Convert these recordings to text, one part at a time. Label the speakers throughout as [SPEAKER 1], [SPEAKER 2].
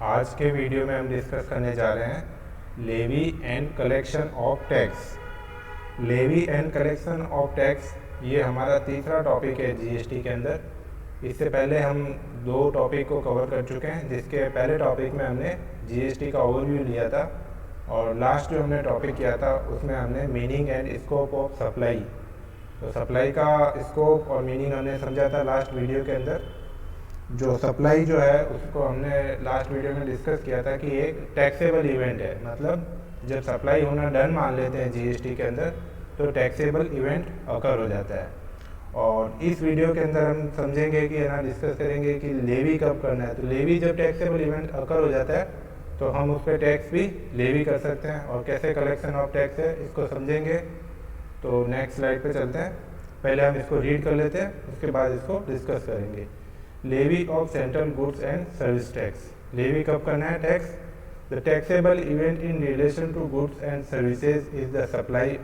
[SPEAKER 1] आज के वीडियो में हम डिस्कस करने जा रहे हैं levy and collection of tax. Levy and collection of tax ये हमारा तीसरा टॉपिक है जीएसटी के अंदर। इससे पहले हम दो टॉपिक को कवर कर चुके हैं, जिसके पहले टॉपिक में हमने जीएसटी का ओवरव्यू लिया था और लास्ट जो हमने टॉपिक किया था उसमें हमने meaning and scope of supply. तो सप्लाई का स्कोप और मीनिंग हमने समझा था लास्ट वीडियो के अंदर। जो सप्लाई जो है उसको हमने लास्ट वीडियो में डिस्कस किया था कि एक टैक्सेबल इवेंट है, मतलब जब सप्लाई होना डन मान लेते हैं जीएसटी के अंदर तो टैक्सेबल इवेंट अकर हो जाता है। और इस वीडियो के अंदर हम समझेंगे कि ना डिस्कस करेंगे कि लेवी कब करना है। तो लेवी जब टैक्सेबल इवेंट अकर हो जाता है तो हम उस पर टैक्स भी लेवी कर सकते हैं, और कैसे कलेक्शन ऑफ टैक्स है इसको समझेंगे। तो नेक्स्ट स्लाइड पे चलते हैं। पहले हम इसको रीड कर लेते हैं, उसके बाद इसको डिस्कस करेंगे। Levy of central goods and service tax. Levy कब करना है tax? The taxable event in relation to goods and services is the supply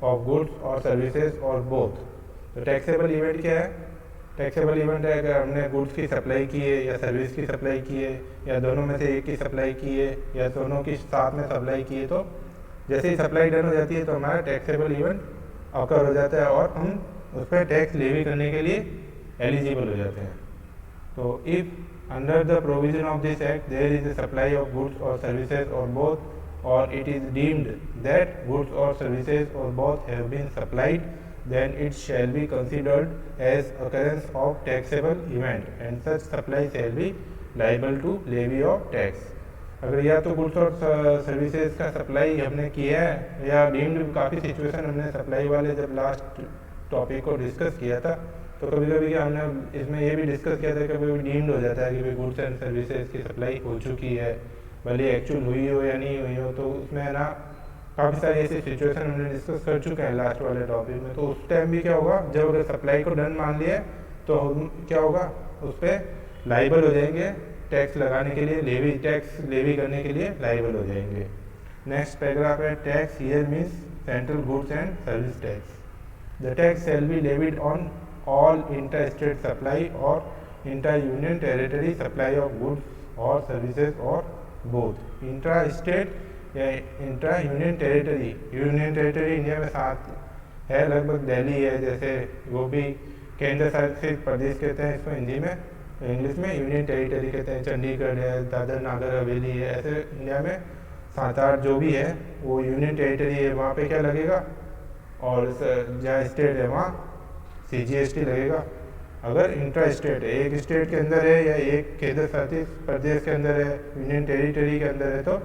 [SPEAKER 1] of goods और सर्विसेज और बोथ। तो टैक्सेबल इवेंट क्या है? टैक्सेबल इवेंट है अगर हमने गुड्स की सप्लाई की है या सर्विस की सप्लाई की है या दोनों में से एक की सप्लाई की है या दोनों की साथ में सप्लाई की है, तो जैसे ही सप्लाई डन हो जाती है तो हमारा टैक्सेबल इवेंट अकर हो जाता है और हम उस पर टैक्स लेवी करने के लिए एलिजिबल हो जाते हैं। So if under the provision of this act there is a supply of goods or services or both, or it is deemed that goods or services or both have been supplied, then it shall be considered as occurrence of taxable event and such supply shall be liable to levy of tax। अगर या तो goods और services का supply हमने किया है या deemed, काफ़ी सिचुएशन हमने सप्लाई वाले जब लास्ट टॉपिक को डिस्कस किया था तो कभी कभी क्या हमने इसमें ये भी डिस्कस किया था, कभी कभी डीम्ड हो जाता है कि भाई गुड्स एंड सर्विसेज की सप्लाई हो चुकी है, भले एक्चुअल हुई हो या नहीं हुई हो। तो उसमें है ना काफ़ी सारी ऐसी सिचुएशन हमने डिस्कस कर चुके हैं लास्ट वाले टॉपिक में। तो उस टाइम भी क्या होगा, जब अगर सप्लाई को डन मान लिया तो क्या होगा, उस पर लाइबल हो जाएंगे टैक्स लगाने के लिए, लेवी टैक्स लेवी करने के लिए लाइबल हो जाएंगे। नेक्स्ट पैराग्राफ है tax here means central goods and service tax. The tax shall be levied on all inter-state supply or inter-union territory supply of goods or services or both। intra-state या intra-union territory, union territory India में साथ है, लगभग दिल्ली है, जैसे वो भी केंद्र शासित प्रदेश कहते हैं इसको हिंदी में, इंग्लिश में यूनियन टेरिटरी कहते हैं। चंडीगढ़ है, दादर नागर हवेली है, ऐसे इंडिया में 7-8 जो भी है वो यूनियन टेरिटरी है, वहाँ पे क्या लगेगा, और जहाँ स्टेट है वहाँ सीजीएसटी लगेगा। अगर इंट्रा स्टेट है, एक स्टेट के अंदर है या एक केंद्र शासित प्रदेश के अंदर है, यूनियन टेरिटरी के अंदर है, तो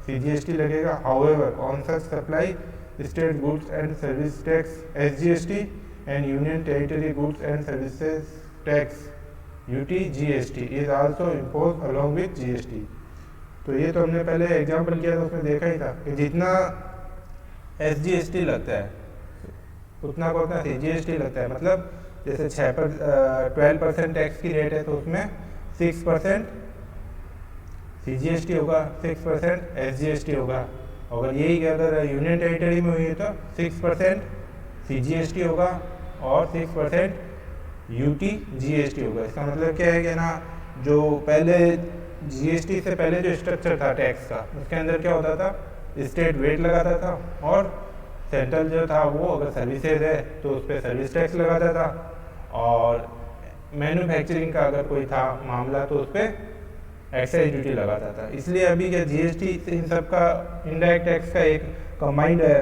[SPEAKER 1] सीजीएसटी लगेगा। However on such supply state goods and service tax SGST and union territory goods and services tax UTGST is also impose along with GST. तो ये तो हमने पहले एग्जाम्पल किया था, उसमें देखा ही था कि जितना एसजीएसटी लगता है उतना को उतना सीजीएसटी लगता है। मतलब जैसे 12% टैक्स की रेट है तो उसमें 6% सीजीएसटी होगा, 6% एसजीएसटी होगा। अगर यही अगर यूनियन टेरिटरी में हुई है तो 6% सीजीएसटी होगा और 6% यूटीजीएसटी होगा। इसका मतलब क्या है कि ना, जो पहले जीएसटी से पहले जो स्ट्रक्चर था टैक्स का, उसके अंदर क्या होता था, स्टेट वेट लगाता था और सेंट्रल जो था वो अगर सर्विसेज है तो उस पर सर्विस टैक्स लगाता था, और मैन्युफैक्चरिंग का अगर कोई था मामला तो उस पर एक्साइज ड्यूटी लगाता था। इसलिए अभी क्या जीएसटी इन सब का इनडायरेक्ट टैक्स का एक कंबाइंड है,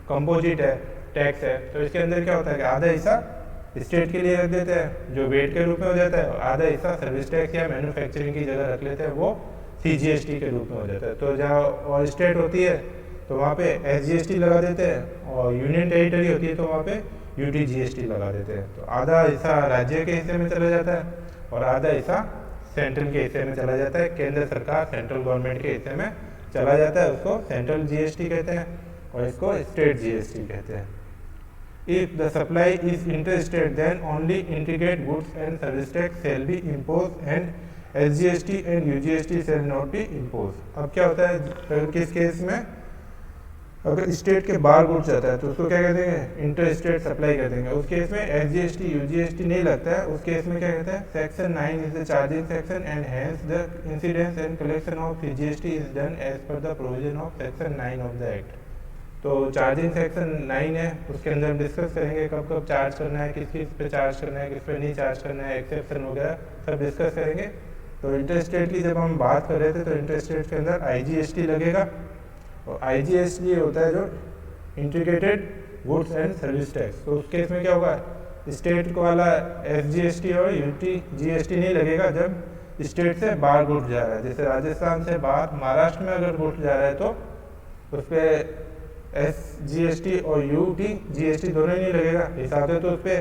[SPEAKER 1] कंपोजिट है टैक्स है। तो इसके अंदर क्या होता है कि आधा हिस्सा स्टेट के लिए रख देते हैं जो वेट के रूप में हो जाता है, और आधा हिस्सा सर्विस टैक्स या मैन्युफैक्चरिंग की जगह रख लेते हैं, वो सीजीएसटी के रूप में हो जाता है। तो जहाँ और स्टेट होती है तो वहाँ पे एसजीएसटी लगा देते हैं, और यूनियन टेरिटरी होती है तो वहाँ पे यूटीजीएसटी लगा देते हैं। तो आधा हिस्सा राज्य के हिस्से में चला जाता है और आधा हिस्सा सेंट्रल के हिस्से में चला जाता है, केंद्र सरकार सेंट्रल गवर्नमेंट के हिस्से में चला जाता है। उसको सेंट्रल जीएसटी कहते हैं और इसको स्टेट जीएसटी कहते हैं। If the supply is inter state then only integrate goods and service tax shall be impose and SGST and UGST shall not be impose. अब क्या होता है किस केस में, अगर स्टेट के बाहर गुड्स जाता है तो उसको क्या कहते हैं, इंटर स्टेट सप्लाई कर देंगे। उस केस में SGST UGST नहीं लगता है। उस केस में क्या कहते हैं, section 9 is the charging section and hence the incidence and collection of CGST is done as per the provision of section 9 of the act. तो चार्जिंग सेक्शन 9 है, उसके अंदर हम डिस्कस करेंगे कब कब चार्ज करना है, किस किस पे चार्ज करना है, किस पे नहीं चार्ज करना है, एक्सेप्शन वगैरह सब डिस्कस करेंगे। तो इंटर स्टेट की जब हम बात कर रहे थे तो इंटर स्टेट के अंदर IGST लगेगा, और IGST होता है जो integrated goods and service tax. तो उस केस में क्या होगा, स्टेट को वाला SGST और UTGST नहीं लगेगा जब स्टेट से बाहर गुड्स जा रहा है। जैसे राजस्थान से बाहर महाराष्ट्र में अगर गुड्स जा रहा है तो उस पर SGST और UTGST दोनों ही नहीं लगेगा हिसाब से। तो उस पर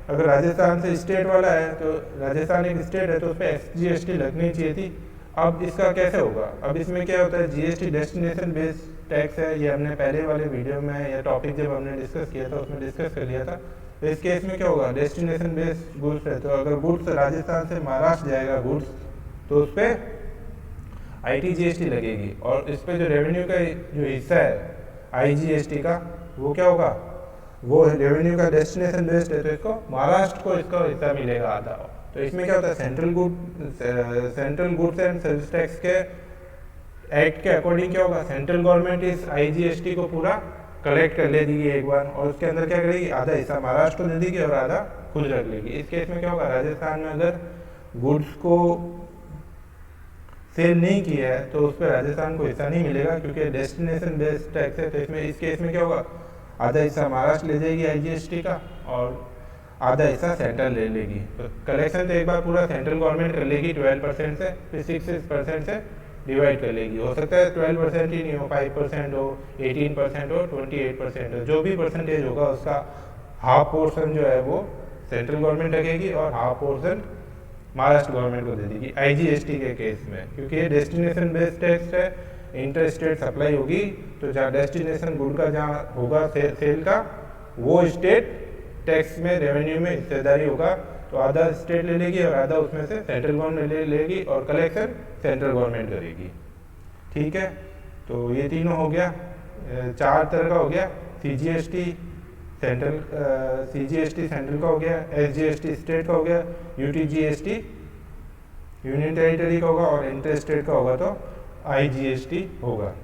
[SPEAKER 1] अगर राजस्थान से स्टेट वाला है तो राजस्थान एक स्टेट है तो उस पर SGST लगनी चाहिए थी। अब इसका कैसे होगा, अब इसमें क्या होता है, GST डेस्टिनेशन बेस्ड टैक्स है। ये हमने पहले वाले वीडियो में या टॉपिक जब हमने डिस्कस किया था उसमें डिस्कस कर लिया था। तो इस केस में क्या होगा, डेस्टिनेशन बेस्ड गुड्स है। तो अगर गुड्स राजस्थान से महाराष्ट्र जाएगा गुड्स, तो उस पर ITGST लगेगी, और इस पर जो रेवेन्यू का जो हिस्सा है IGST का वो क्या होगा, वो रेवेन्यू का डेस्टिनेशन बेस्ड है तो इसको महाराष्ट्र को इसका हिस्सा मिलेगा आधा। तो इसमें क्या होता है, central goods and service tax के एक्ट के अकॉर्डिंग क्या होगा, सेंट्रल गवर्नमेंट इस IGST को पूरा कलेक्ट कर लेगी एक बार, और उसके अंदर क्या करेगी, आधा हिस्सा महाराष्ट्र को दे देगी और आधा खुद रख लेगी। इस केस में क्या होगा, राजस्थान में अगर गुड्स को सेल नहीं किया है तो उस पर राजस्थान को हिस्सा नहीं मिलेगा क्योंकि डेस्टिनेशन बेस्ड टैक्स है। तो इसमें इस केस में क्या होगा, आधा हिस्सा महाराष्ट्र ले जाएगी IGST का और आधा हिस्सा सेंट्रल ले लेगी। तो कलेक्शन तो एक बार पूरा सेंट्रल गवर्नमेंट कर लेगी 12% से, फिर 6% से डिवाइड कर लेगी। हो सकता है 12% ही नहीं हो, 5% हो, 18% हो, 28% हो, जो भी परसेंटेज होगा उसका हाफ पोर्शन जो है वो सेंट्रल गवर्नमेंट रखेगी और हाफ पोर्शन महाराष्ट्र गवर्नमेंट को दे देगी IGST के केस में। क्योंकि ये डेस्टिनेशन बेस्ड टैक्स है, इंटर स्टेट सप्लाई होगी तो जहाँ डेस्टिनेशन गुड का जहाँ होगा सेल का, वो स्टेट टैक्स में रेवेन्यू में हिस्सेदारी होगा। तो आधा स्टेट ले लेगी और आधा उसमें से सेंट्रल गवर्नमेंट ले लेगी और कलेक्शन सेंट्रल गवर्नमेंट करेगी। ठीक है, तो ये तीनों हो गया, 4 तरह का हो गया। CGST सेंट्रल का हो गया, SGST स्टेट का हो गया, UTGST यूनियन टेरिटरी का होगा और इंटर स्टेट का होगा तो IGST होगा।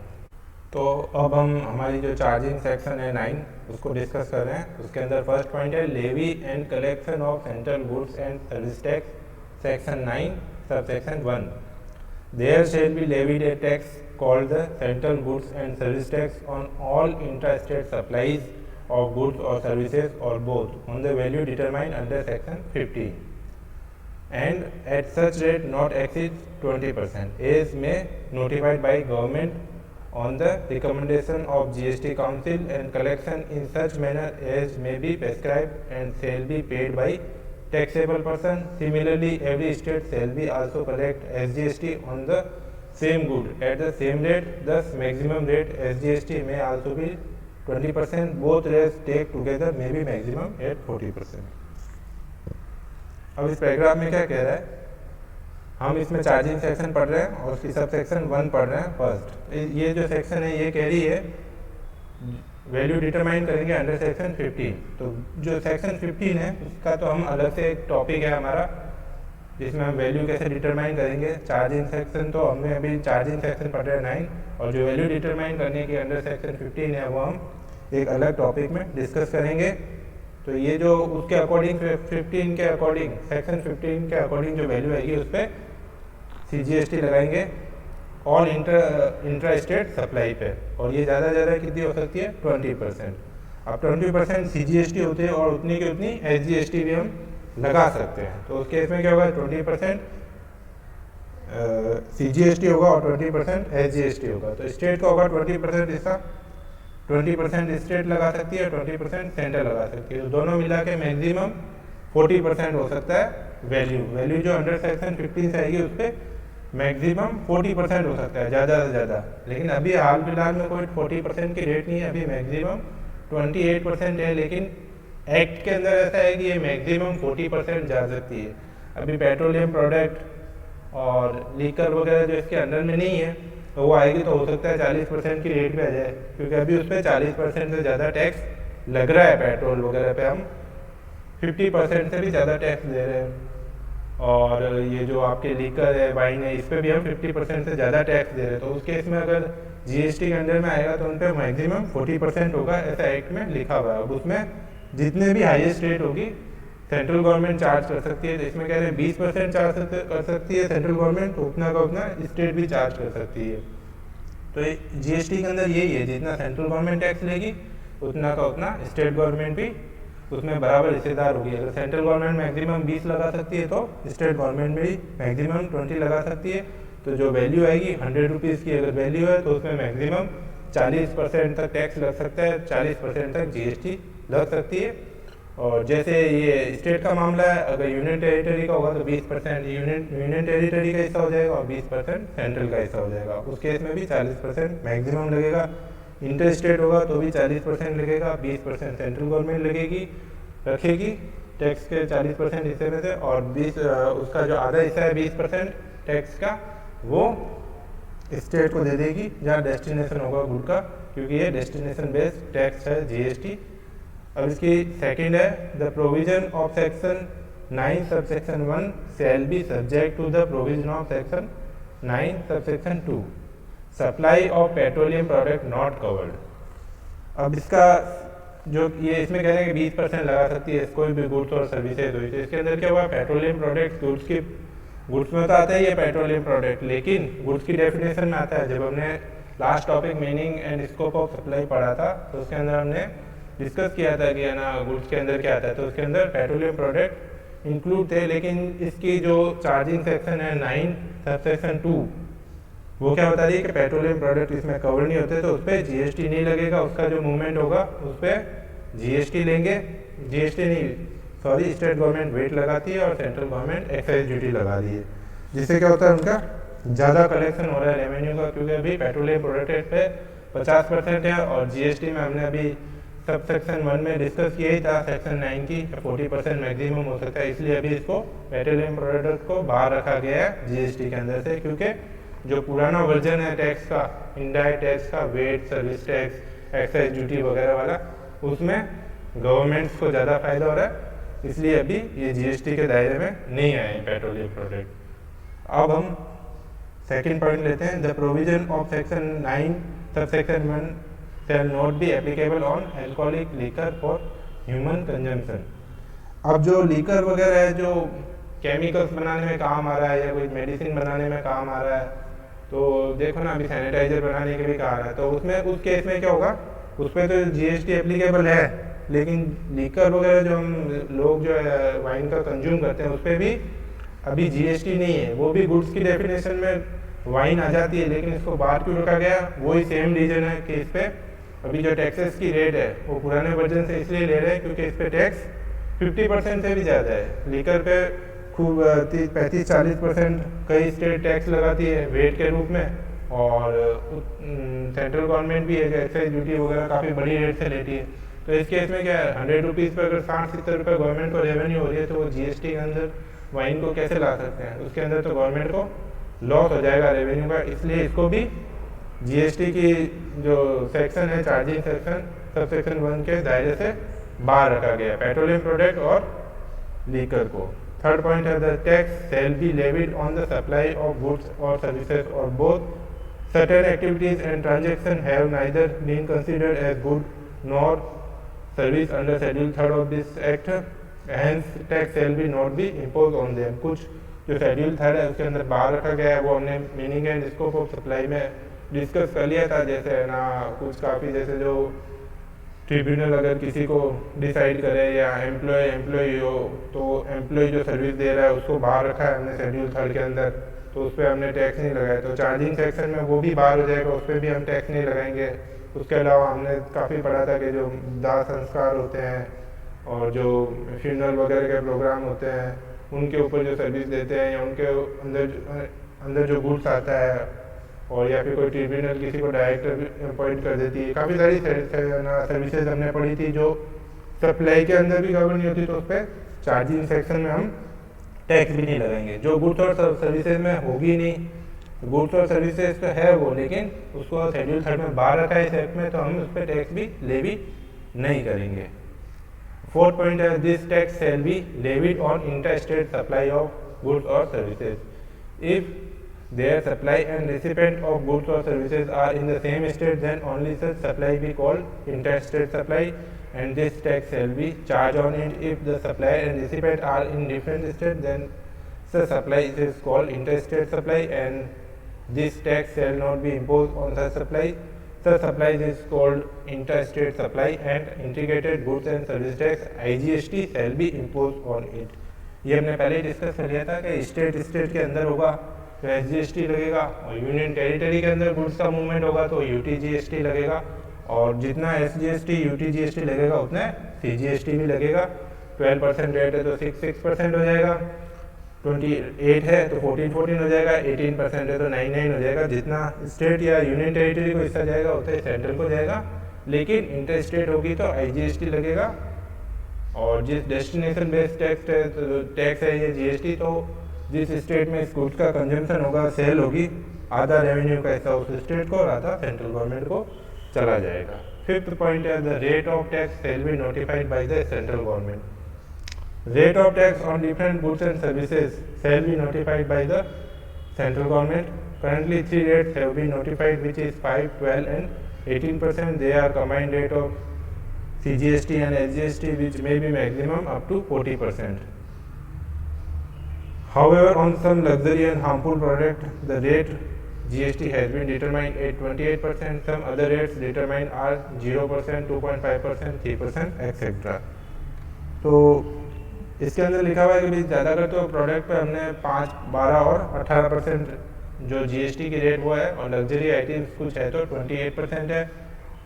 [SPEAKER 1] तो अब हम हमारी जो चार्जिंग सेक्शन है 9 उसको डिस्कस कर रहे हैं। उसके अंदर फर्स्ट पॉइंट है levy and collection of central goods and service tax section 9 sub section 1। There shall be levied a tax called the central goods and service tax on all inter state supplies of goods or services or both on the value determined under section 15 and at such rate not exceed 20% as may notified by government on the recommendation of GST council and collection in such manner as may be prescribed and shall be paid by taxable person. Similarly, every state shall be also collect SGST on the same good at the same rate. Thus maximum rate SGST may also be 20%, both rates take together may be maximum at 40%। अब इस paragraph में क्या कह रहा है, हम इसमें charging section पढ़ रहे हैं और उसकी सब सेक्शन 1 पढ़ रहे हैं फर्स्ट। ये जो सेक्शन है ये कह रही है वैल्यू डिटरमाइन करेंगे अंडर सेक्शन 15। तो जो सेक्शन 15 है उसका तो हम अलग से एक टॉपिक है हमारा जिसमें हम वैल्यू कैसे डिटरमाइन करेंगे। चार्जिंग सेक्शन तो हमने अभी चार्जिंग सेक्शन पढ़ रहे हैं 9, और जो वैल्यू डिटरमाइन करने की अंडर सेक्शन 15 है वो हम एक अलग टॉपिक में डिस्कस करेंगे। तो ये जो उसके अकॉर्डिंग 15 के अकॉर्डिंग सेक्शन 15 के अकॉर्डिंग जो वैल्यू आएगी उस पर CGST लगाएंगे ऑल इंट्रा स्टेट सप्लाई पे, और ये ज़्यादा ज़्यादा कितनी हो सकती है 20%। अब 20% CGST होते हैं और उतनी की उतनी SGST भी हम लगा सकते हैं। तो उस केस में क्या होगा, 20% CGST होगा और 20% SGST होगा। तो स्टेट का होगा 20% हिस्सा, 20% स्टेट लगा सकती है, 20% सेंटर लगा सकती है। तो दोनों मिला के मैक्सिमम 40% हो सकता है वैल्यू जो अंडर सेक्शन 15 से आएगी उस पर मैक्सिमम 40% हो सकता है ज़्यादा से ज़्यादा। लेकिन अभी हाल फिलहाल में कोई 40% की रेट नहीं है, अभी मैक्सिमम 28% है। लेकिन एक्ट के अंदर ऐसा है कि ये मैक्सिमम 40% जा सकती है। अभी पेट्रोलियम प्रोडक्ट और लीकर वगैरह जो इसके अंडर में नहीं है तो वो आएगी तो हो सकता है 40% की रेट पे आ जाए, क्योंकि अभी उस पर 40% से ज़्यादा टैक्स लग रहा है। पेट्रोल वगैरह पे हम 50% से भी ज़्यादा टैक्स दे रहे हैं, और ये जो आपके लीकर है, वाइन है, इस पर भी हम 50% से ज़्यादा टैक्स दे रहे हैं। तो उस केस में अगर जीएसटी के अंडर में आएगा तो उन पर मैक्सिमम 40% होगा, ऐसा एक्ट में लिखा हुआ है। अब उसमें जितने भी हाईएस्ट रेट होगी सेंट्रल गवर्नमेंट चार्ज कर सकती है। तो इसमें कह रहे हैं 20% चार्ज कर सकती है सेंट्रल गवर्नमेंट, उतना का उतना स्टेट भी चार्ज कर सकती है। तो जीएसटी के अंदर यही है, जितना सेंट्रल गवर्नमेंट टैक्स लेगी उतना का उतना स्टेट गवर्नमेंट भी उसमें बराबर हिस्सेदार होगी। अगर सेंट्रल गवर्नमेंट मैक्सिमम 20 लगा सकती है तो स्टेट गवर्नमेंट भी मैक्सिमम 20 लगा सकती है। तो जो वैल्यू आएगी 100 रुपीज़ की अगर वैल्यू है तो उसमें मैक्सिमम 40% तक टैक्स लग सकता है, 40% तक जीएसटी लग सकती है। और जैसे ये स्टेट का मामला है, अगर यूनियन टेरिटरी का होगा तो 20% यूनियन टेरिटरी का हिस्सा हो जाएगा और 20% सेंट्रल का हिस्सा हो जाएगा। उस केस में भी 40% मैक्सिमम लगेगा। इंटर स्टेट होगा तो भी 40% लगेगा, 20% सेंट्रल गवर्नमेंट रखेगी टैक्स के 40% हिस्से में से, और 20 उसका जो आधा हिस्सा है 20% टैक्स का वो स्टेट को दे देगी जहाँ डेस्टिनेशन होगा गुड का, क्योंकि ये डेस्टिनेशन बेस्ड टैक्स है जीएसटी। अब इसकी सेकंड है, the provision of section 9 subsection 1 shall be subject to the provision of section 9 subsection 2 supply of petroleum product not covered. अब इसका जो ये इसमें कह रहे हैं कि 20% लगा सकती है कोई भी गुड्स और सर्विसेज हुई। तो इसके अंदर क्या हुआ, पेट्रोलियम प्रोडक्ट गुड्स में तो आता है ये पेट्रोलियम प्रोडक्ट, लेकिन गुड्स की डेफिनेशन में आता है। जब हमने last topic meaning and scope of supply पढ़ा था तो उसके अंदर हमने डिस्कस किया था कि है ना गुड्स के अंदर क्या आता है। तो उसके अंदर पेट्रोलियम प्रोडक्ट इंक्लूड थे, लेकिन इसकी जो चार्जिंग सेक्शन है 9 सबसेक्शन 2 वो क्या बता रही है कि पेट्रोलियम प्रोडक्ट इसमें कवर नहीं होते, तो उस पर जीएसटी नहीं लगेगा। उसका जो मूवमेंट होगा उस पर जीएसटी लेंगे, जीएसटी नहीं सॉरी स्टेट गवर्नमेंट वेट लगाती है और सेंट्रल गवर्नमेंट एक्साइज ड्यूटी लगा दी है, जिससे क्या होता है उनका ज़्यादा कलेक्शन हो रहा है रेवेन्यू का, क्योंकि अभी पेट्रोलियम प्रोडक्ट पे 50% है। और जीएसटी में हमने अभी सब सेक्शन 1 में डिस्कस किया ही था, सेक्शन 9 की 40% मैक्सिमम हो सकता है, इसलिए अभी इसको पेट्रोलियम प्रोडक्ट को बाहर रखा गया है जीएसटी के अंदर से। क्योंकि जो पुराना वर्जन है टैक्स का, इनडायरेक्ट टैक्स का, VAT, service tax, excise duty वगैरह वाला, उसमें गवर्नमेंट्स को ज़्यादा फायदा हो रहा है, इसलिए अभी ये जीएसटी के दायरे में नहीं आए पेट्रोलियम प्रोडक्ट। अब हम सेकंड पॉइंट लेते हैं, the provision of section 9 subsection 1 shall not be applicable on alcoholic liquor for human consumption। अब जो लीकर वगैरह है जो केमिकल्स बनाने में काम आ रहा है या कोई मेडिसिन बनाने में काम आ रहा है, तो देखो ना अभी सैनिटाइजर बनाने के भी कहा रहा है, तो उसमें उस केस में क्या होगा, उस पर तो जीएसटी एप्लीकेबल है, लेकिन लीकर वगैरह जो हम लोग जो है वाइन का कंज्यूम करते हैं उस पर भी अभी जीएसटी नहीं है। वो भी गुड्स की डेफिनेशन में वाइन आ जाती है, लेकिन इसको बाहर क्यों रखा गया, वही सेम रीजन है कि इस पर अभी जो टैक्सेस की रेट है वो पुराने वर्जन से इसलिए ले रहे हैं क्योंकि इस पर टैक्स 50% से भी ज़्यादा है। लीकर पे खूब 35-40% कई स्टेट टैक्स लगाती है वेट के रूप में, और सेंट्रल गवर्नमेंट भी एक्साइज ड्यूटी वगैरह काफ़ी बड़ी रेट से लेती है। तो इस केस में क्या है, 100 रुपीज़ पर अगर 60-70 रुपये गवर्नमेंट को रेवेन्यू हो रही है, तो वो जीएसटी के अंदर वाइन को कैसे ला सकते हैं, उसके अंदर तो गवर्नमेंट को लॉस हो जाएगा रेवेन्यू का। इसलिए इसको भी जीएसटी की जो सेक्शन है चार्जिंग सेक्शन सब सेक्शन 1 के दायरे से बाहर रखा गया है पेट्रोलियम प्रोडक्ट और लीकर को। थर्ड पॉइंट है, the tax shall be levied on the supply of goods और services or both certain activities and transactions have neither been considered as good nor service under Schedule 3 of this Act, hence tax shall be not be imposed on them। कुछ जो schedule 3 है उसके अंदर बाहर रखा गया है, वो हमने meaning and scope of supply में डिस्कस कर लिया था। जैसे ना कुछ काफ़ी जैसे जो ट्रिब्यूनल अगर किसी को डिसाइड करे या एम्प्लॉय हो, तो एम्प्लॉय जो सर्विस दे रहा है उसको बाहर रखा है हमने शेड्यूल 3 के अंदर, तो उस पर हमने टैक्स नहीं लगाया। तो चार्जिंग सेक्शन में वो भी बाहर हो जाएगा, उस पर भी हम टैक्स नहीं लगाएंगे। उसके अलावा हमने काफ़ी पढ़ा था कि जो दाह संस्कार होते हैं और जो फ्यूनरल वगैरह के प्रोग्राम होते हैं उनके ऊपर जो सर्विस देते हैं या उनके अंदर जो गुड्स आता है, और या फिर कोई ट्रिब्यूनल किसी को डायरेक्टर अपॉइंट कर देती है, काफ़ी सारी सर्विसेज हमने पढ़ी थी जो सप्लाई के अंदर भी कवर नहीं होती, तो उस पर चार्जिंग सेक्शन में हम टैक्स भी नहीं लगाएंगे। जो गुड्स और सर्विसेज में होगी नहीं, गुड्स और सर्विसेज तो है वो, लेकिन उसको शेड्यूल 3 में बाहर रखा है इस एक्ट में, तो हम उस पर टैक्स भी लेवी नहीं करेंगे। 4th पॉइंट है this tax shall be levied on interstate supply of goods और services. If their supply and recipient of goods or services are in the same state, then only such supply be called interstate supply, and this tax shall be charged on it. If the supplier and recipient are in different states, then such supply is called interstate supply, and this tax shall not be imposed on such supply. Such supply is called interstate supply, and integrated goods and service tax IGST shall be imposed on it. ये हमने पहले discuss कर लिया था कि state के अंदर होगा तो SGST लगेगा, और यूनियन टेरिटरी के अंदर गुड्स का मूवमेंट होगा तो UTGST लगेगा, और जितना SGST UTGST लगेगा उतना CGST भी लगेगा। 12% रेट है तो 6% हो जाएगा, 28 है तो 14 हो जाएगा, 18% है तो 9 हो जाएगा। जितना स्टेट या यूनियन टेरिटरी को हिस्सा जाएगा उतना ही सेंट्रल को जाएगा, लेकिन इंटर स्टेट होगी तो IGST लगेगा। और जिस डेस्टिनेशन बेस्ड टैक्स है ये GST, तो जिस स्टेट में इस गुड्स का कंजम्पशन होगा, सेल होगी, आधा रेवेन्यू का हिस्सा उस स्टेट को और आधा सेंट्रल गवर्नमेंट को चला जाएगा। 5th पॉइंट है the rate of tax shall be notified by the central government. Rate of tax on different goods and services shall be notified by the central government. Currently 3 rates have been notified, which is 5, 12 and 18%. They are combined rate of CGST and SGST, which may be maximum up to 40%. However, on some luxury and harmful product, the rate GST has been determined at 28%. Some other rates determined are 0%, 2.5%, 3%, etc. तो इसके अंदर लिखा हुआ है कि भाई ज़्यादातर तो प्रोडक्ट पे हमने 5, 12 और 18% जो GST की रेट वो है, और लग्जरी आइटम्स कुछ है तो 28% है,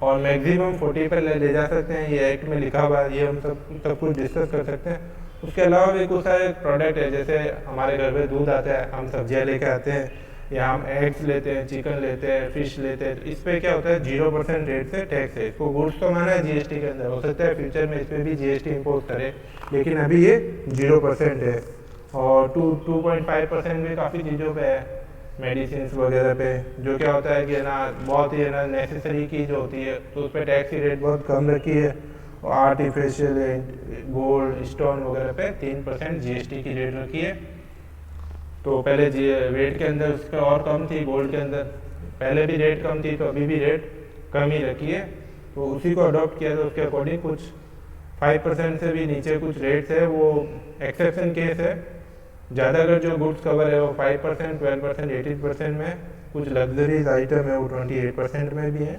[SPEAKER 1] और मैक्सिमम 40 पर ले जा सकते हैं। ये एक्ट में लिखा हुआ है, ये हम सब कुछ डिस्कस कर सकते हैं। उसके अलावा भी कुछ सारे प्रोडक्ट है, जैसे हमारे घर पे दूध आता है, हम सब्जियां लेके आते हैं, या हम एग्स लेते हैं, चिकन लेते हैं, फिश लेते हैं, तो इस पर क्या होता है 0% रेट से टैक्स है। इसको गुड्स तो माना है GST के अंदर, हो सकता है फ्यूचर में इस पर भी GST इम्पोज करे, लेकिन अभी ये 0% है। और 2.5% भी काफ़ी चीज़ों पे है, मेडिसिन वगैरह पे, जो क्या होता है कि ना बहुत ही ना नेसेसरी की जो होती है तो उस पर टैक्स की रेट बहुत कम रखी है। और आर्टिफिशियल गोल्ड स्टोन वगैरह पे 3% GST की रेट रखी है। तो पहले वेट के अंदर उसका और कम थी, गोल्ड के अंदर पहले भी रेट कम थी, तो अभी भी रेट कम ही रखी है। तो उसी को अडॉप्ट किया, तो उसके अकॉर्डिंग कुछ 5% से भी नीचे कुछ रेट्स है, वो एक्सेप्शन केस है। ज़्यादातर जो गुड्स कवर है वो 5%, 12%, 18% में, कुछ लग्जरीज आइटम है वो 28% में भी है।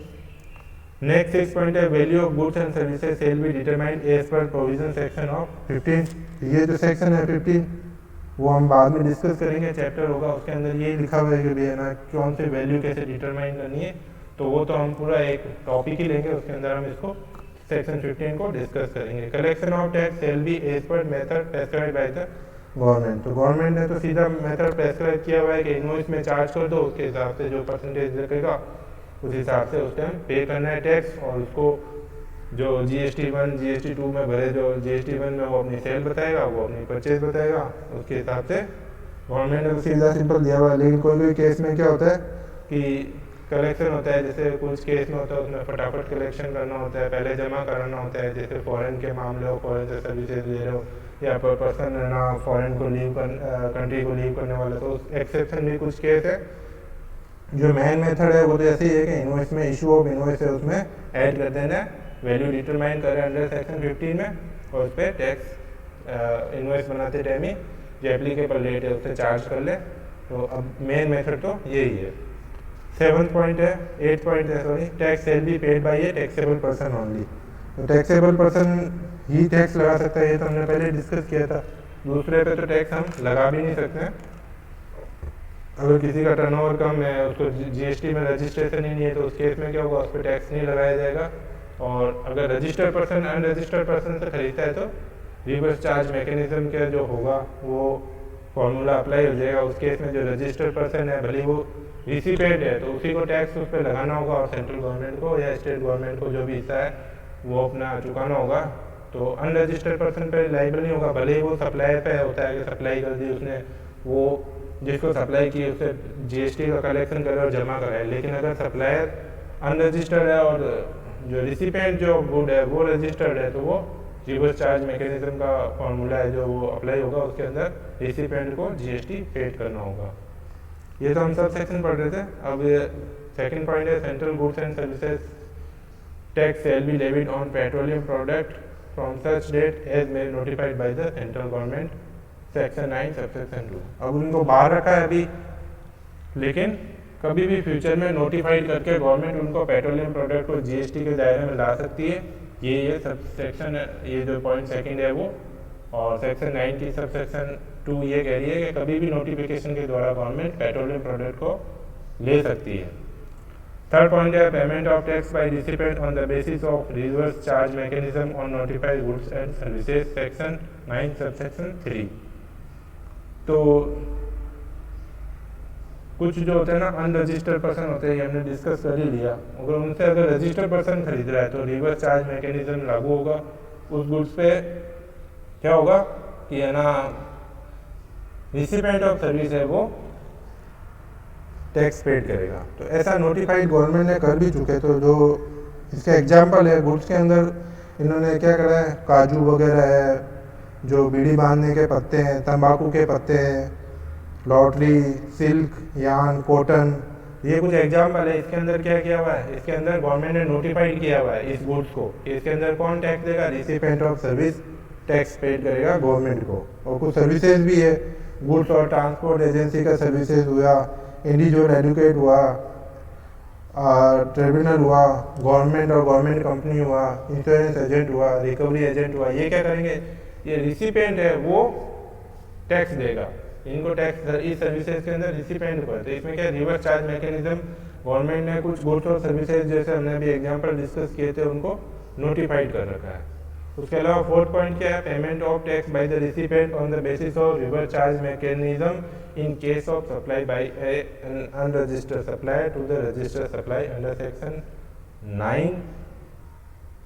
[SPEAKER 1] नेक्स्ट 6 पॉइंट है value of goods and services shall be determined as per provision section of 15। ये जो सेक्शन है 15 वो हम बाद में डिस्कस करेंगे, चैप्टर होगा उसके अंदर ये लिखा हुआ है कि भैया ना कौन से वैल्यू कैसे डिटरमाइन करनी है, तो वो तो हम पूरा एक टॉपिक ही लेंगे, उसके अंदर हम इसको सेक्शन 15 को डिस्कस करेंगे। Collection of tax shall be as per method prescribed by the government. तो गवर्नमेंट ने तो सीधा मेथड प्रेस्क्राइब किया हुआ है कि इनवॉइस में चार्ज कर दो, उसके हिसाब से जो परसेंटेज लगेगा उस हिसाब से उस टाइम पे करना है टैक्स, और उसको जो GST1 GST2 में भरे, जो GST1 में वो अपनी सेल बताएगा, वो अपनी परचेज बताएगा, उसके हिसाब से गवर्नमेंट ने सीधा सिंपल दिया हुआ है। लेकिन कोई कोई केस में क्या होता है कि कलेक्शन होता है, जैसे कुछ केस में होता है उसमें फटाफट कलेक्शन करना होता है, पहले जमा कराना होता है, जैसे फॉरेन के मामले हो, फॉरेन से सर्विसेज ले रहे हो, या पर पर्सन है ना फॉरेन को कंट्री को लीव करने वाला, तो एक्सेप्शन भी कुछ केस है। जो मेन मेथड है वो तो ऐसे ही है कि इनवॉइस में इशू ऑफ इनवॉइस है उसमें ऐड कर देना है, वैल्यू डिटरमाइन करें अंडर सेक्शन 15 में, और उस पर टैक्स इनवॉइस बनाते टाइम ही जो एप्लीकेबल रेट है उससे चार्ज कर ले। तो अब मेन मेथड तो यही है। 7th पॉइंट है 8th पॉइंट है sorry, tax shall be paid by a taxable person only. तो टैक्सेबल पर्सन ही टैक्स लगा सकता है, ये तो हमने पहले डिस्कस किया था। दूसरे पे तो टैक्स हम लगा भी नहीं सकते हैं। अगर किसी का टर्नओवर कम है, उसको GST में रजिस्ट्रेशन ही नहीं है, तो उस केस में क्या होगा, उस पर टैक्स नहीं लगाया जाएगा। और अगर रजिस्टर्ड पर्सन अनरजिस्टर्ड पर्सन से खरीदता है तो रिवर्स चार्ज मैकेनिज्म का जो होगा वो फॉर्मूला अप्लाई हो जाएगा। उस केस में जो रजिस्टर्ड पर्सन है, भले वो रिसिपेंट है, तो उसी को टैक्स उस पर लगाना होगा, और सेंट्रल गवर्नमेंट को या स्टेट गवर्नमेंट को जो भी हिस्सा है वो अपना चुकाना होगा। तो अनरजिस्टर्ड पर्सन पे लाइबल नहीं होगा, भले ही वो सप्लाई पे होता है कि सप्लाई कर दी उसने, वो जिसको सप्लाई की उसे जीएसटी का कलेक्शन करे और जमा कराए। लेकिन अगर सप्लायर अनरजिस्टर्ड है और जो रिसिपेंट जो गुड है वो रजिस्टर्ड है, तो वो रिवर्स चार्ज मैकेनिज्म का फॉर्मूला है जो वो अप्लाई होगा, उसके अंदर रिसिपेंट को जीएसटी पेड करना होगा। ये तो हम सब सेक्शन पढ़ रहे थे। अब सेकंड पॉइंट है central goods and services tax shall be levied on petroleum product from such date as may notified by the central government, section 9 subsection 2। अब उनको बाहर रखा है अभी, लेकिन कभी भी फ्यूचर में नोटिफाइड करके गवर्नमेंट उनको पेट्रोलियम प्रोडक्ट को जीएसटी के दायरे में ला सकती है। ये सब सेक्शन, ये जो पॉइंट सेकंड है वो, और सेक्शन 9 की सब सेक्शन 2 ये कह रही है कि कभी भी नोटिफिकेशन के द्वारा गवर्नमेंट पेट्रोलियम प्रोडक्ट को ले सकती है। थर्ड पॉइंट है payment of tax bye recipient on the basis of reverse charge mechanism on notified goods and services, section 9 subsection 3। तो कुछ जो होते हैं ना अनरजिस्टर्ड पर्सन होते हैं, ये हमने डिस्कस कर ही लिया। अगर उनसे अगर रजिस्टर्ड पर्सन खरीद रहा है तो रिवर्स चार्ज मैकेनिज्म लागू होगा। उस गुड्स पे क्या होगा कि है ना रिसिपेंट ऑफ सर्विस है वो टैक्स पेड करेगा। तो ऐसा नोटिफाइड गवर्नमेंट ने कर भी चुके। तो जो इसका एग्जाम्पल है गुड्स के अंदर इन्होंने क्या करा है, काजू वगैरह है, जो बीड़ी बांधने के पत्ते हैं, तंबाकू के पत्ते हैं, लॉटरी, सिल्क, यान, कॉटन, ये कुछ एग्जाम्पल है। इसके अंदर क्या किया हुआ है, इसके अंदर गवर्नमेंट ने नोटिफाइड किया हुआ है इस गुड्स को। इसके अंदर कौन टैक्स देगा, recipient of service tax paid करेगा गवर्नमेंट को। और कुछ सर्विसेज भी है, गुड्स और ट्रांसपोर्ट एजेंसी का सर्विसेज हुआ, इंडिविजुअल एडवोकेट हुआ, ट्रिब्यूनल हुआ, गवर्नमेंट और गवर्नमेंट कंपनी हुआ, इंश्योरेंस एजेंट हुआ, रिकवरी एजेंट हुआ। ये क्या करेंगे, ये रिसिपेंट है वो टैक्स देगा इनको। टैक्स इस सर्विसेज के अंदर रिसिपेंट को है। तो इसमें क्या रिवर्स चार्ज मैकेनिज्म गवर्नमेंट ने कुछ गुड्स और सर्विसेज जैसे हमने अभी एग्जांपल डिस्कस किए थे उनको नोटिफाइड कर रखा है। उसके अलावा फोर्थ पॉइंट क्या है, payment of tax by the recipient on the basis of reverse charge mechanism in case of supply by an unregistered supplier to the registered supply under section 9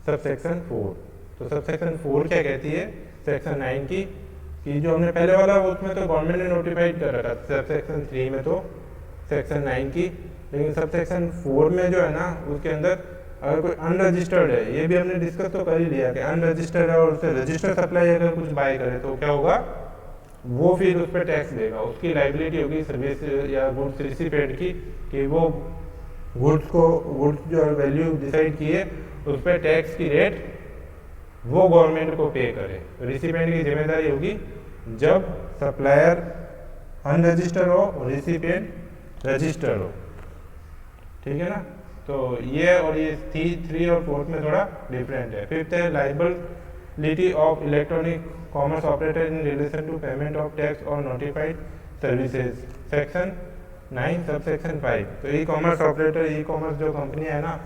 [SPEAKER 1] subsection 4। तो subsection 4 क्या कहती है section 9 की, कि जो हमने पहले वाला उसमें तो गवर्नमेंट ने नोटिफाइड कर रखा था सबसेक्शन 3 में तो सेक्शन 9 की, लेकिन सबसेक्शन 4 में जो है ना उसके अंदर अगर कोई अनरजिस्टर्ड है, ये भी हमने डिस्कस तो कर ही लिया कि अनरजिस्टर्ड है और उससे रजिस्टर्ड सप्लाई अगर कुछ बाय करे तो क्या होगा, वो फिर उस पर टैक्स देगा। उसकी लाइबिलिटी होगी सर्विस या गुड्स रिसिपेंट की, कि वो गुड्स जो वैल्यू डिसाइड किए उस पर टैक्स की रेट वो गवर्नमेंट को पे करे। तो रिसिपेंट की जिम्मेदारी होगी जब सप्लायर अनरजिस्टर्ड हो और रिसिपेंट रजिस्टर्ड हो, ठीक है ना। तो ये और ये 3 और 4 में थोड़ा डिफरेंट है। फिफ्थ है liability of electronic commerce operator in relation to payment of tax और नोटिफाइड सर्विसेज, सेक्शन 9 सबसेक्शन 5। तो e commerce operator, e commerce जो कंपनी है ना,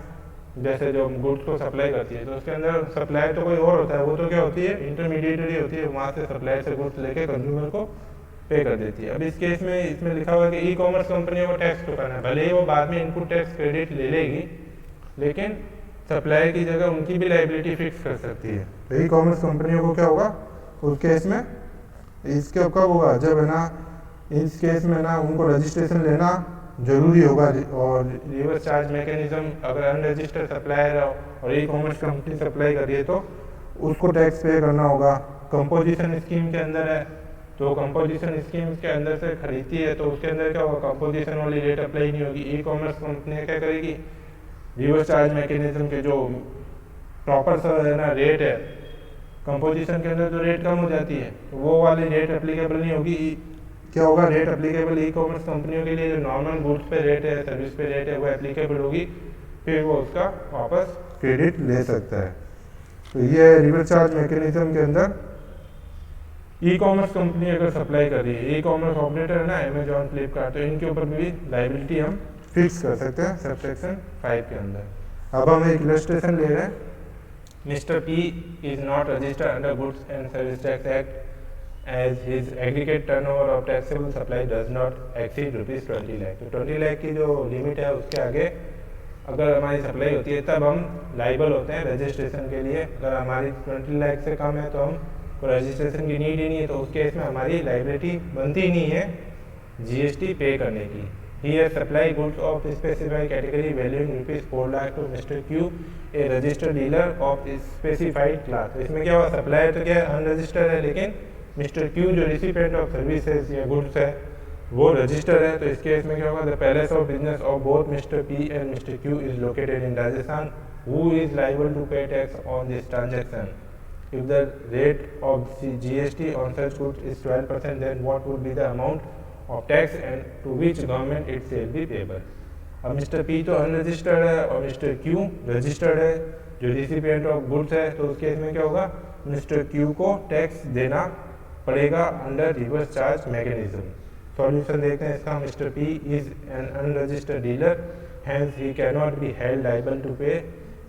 [SPEAKER 1] जैसे जो गुड्स को सप्लाई करती है, तो उसके अंदर सप्लाई तो कोई और होता है, वो तो क्या होती है इंटरमीडिएटरी होती है, वहाँ से सप्लाई से गुड्स लेके कंज्यूमर को पे कर देती है। अब इस केस में इसमें लिखा हुआ है कि ई कॉमर्स कंपनी को टैक्स चुकाना है, भले ही वो बाद में इनपुट टैक्स क्रेडिट ले लेगी, लेकिन सप्लाई की जगह उनकी भी लाइबिलिटी फिक्स कर सकती है। तो ई कॉमर्स कंपनियों को क्या होगा उस केस में, इसके कब होगा जब है ना इस केस में ना उनको रजिस्ट्रेशन लेना जरूरी होगा। और रिवर्स चार्ज मैकेनिज्म अगर अनरजिस्टर्ड सप्लायर है और ई कॉमर्स कंपनी सप्लाई कर रही है तो उसको टैक्स पे करना होगा। कंपोजिशन स्कीम के अंदर है, तो कंपोजिशन स्कीम के अंदर से खरीदती है तो उसके अंदर क्या होगा, कंपोजिशन वाली रेट अप्लाई नहीं होगी। ई कॉमर्स कंपनी क्या करेगी, रिवर्स चार्ज मैकेनिज्म के जो प्रॉपर है ना रेट है कंपोजिशन के अंदर जो रेट कम हो जाती है तो वो वाली रेट एप्लीकेबल नहीं होगी। क्या होगा, रेट एप्लीकेबल ई कॉमर्स कंपनियों के लिए जो नॉर्मल गुड्स पे रेट है, सर्विस पे रेट है, वो एप्लीकेबल होगी, फिर वो उसका वापस क्रेडिट ले सकता है। तो ये रिवर्स चार्ज मैकेनिज्म के अंदर ई कॉमर्स कंपनी अगर सप्लाई कर रही है, ई कॉमर्स ऑपरेटर है ना अमेजॉन, फ्लिपकार्ट, तो इनके ऊपर भी लाइबिलिटी हम फिक्स कर सकते हैं सबसेक्शन 5 के अंदर। अब हम एक इलस्ट्रेशन ले रहे हैं। Mister P is not registered under goods and service tax act as his aggregate turnover of taxable supply does not exceed ₹20 lakh. तो 20 लाख की जो लिमिट है उसके आगे अगर हमारी सप्लाई होती है तब हम लाइबल होते हैं रजिस्ट्रेशन के लिए। अगर हमारी 20 लाख से कम है तो हम को रजिस्ट्रेशन की नीड ही नहीं है, तो उस केस में हमारी लाइबिलिटी बनती नहीं है। जीएसटी पे करने की। He has supply goods of specified category valuing ₹4 lakh to mister Q a registered dealer of specified class. तो इसमें क्या हुआ, सप्लाई तो क्या है अनरजिस्टर्ड है, लेकिन मिस्टर क्यू जो रिसिपेंट ऑफ सर्विसेज या गुड्स है वो रजिस्टर्ड है। तो इस केस में क्या होगा, the palace of business of both mister P and mister Q is located in Rajasthan. Who is liable to pay tax on this transaction? If the rate of GST on such goods is 12%, then what would be the amount of tax and to which government it shall be payable? अब mister P तो unregistered है और mister Q registered है जो recipient of goods है। तो उस case में क्या होगा, मिस्टर क्यू को टैक्स देना पड़ेगा under reverse charge mechanism. Solution देखते हैं इसका। Mister P is an unregistered dealer, hence he cannot be held liable to pay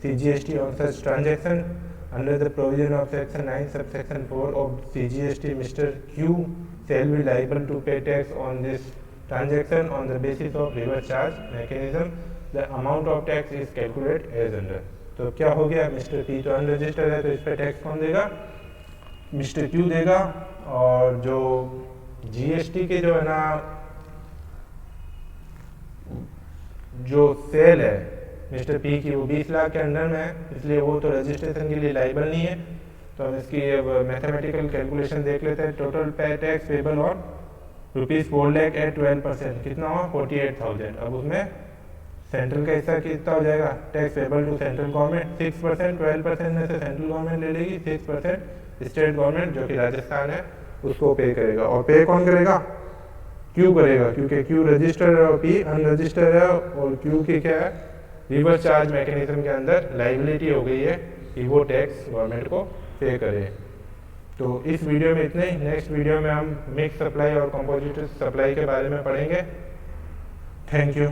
[SPEAKER 1] CGST on such transaction. Under the provision of section 9 subsection 4 of CGST, Mr. Q shall be liable to pay tax on this transaction on the basis of reverse charge mechanism. The amount of tax is calculated as under. तो क्या हो गया, mister P तो unregistered है तो इस पर tax कौन देगा, मिस्टर क्यू देगा। और जो जीएसटी के जो है ना जो सेल है मिस्टर पी की वो 20 लाख के अंडर में है, इसलिए वो तो रजिस्ट्रेशन के लिए लाइबल नहीं है। तो हम इसकी अब मैथमेटिकल कैलकुलेशन देख लेते हैं। टोटल पे tax payable on ₹4 lakh at 12%, कितना हुआ 48,000। अब उसमें सेंट्रल का हिस्सा कितना हो जाएगा, tax payable to central government 6%, 12% में से सेंट्रल गवर्नमेंट ले लेगी, 6% स्टेट गवर्नमेंट जो कि राजस्थान है उसको पे करेगा। और पे कौन करेगा, क्यू करेगा, क्योंकि क्यू रजिस्टर्ड है और पी अनरजिस्टर्ड है। और क्यू की क्या है, रिवर्स चार्ज मैकेनिज्म के अंदर लाइबिलिटी हो गई है कि वो टैक्स गवर्नमेंट को पे करे। तो इस वीडियो में इतने ही। नेक्स्ट वीडियो में हम मिक्स सप्लाई और कंपोजिट सप्लाई के बारे में पढ़ेंगे। Thank you.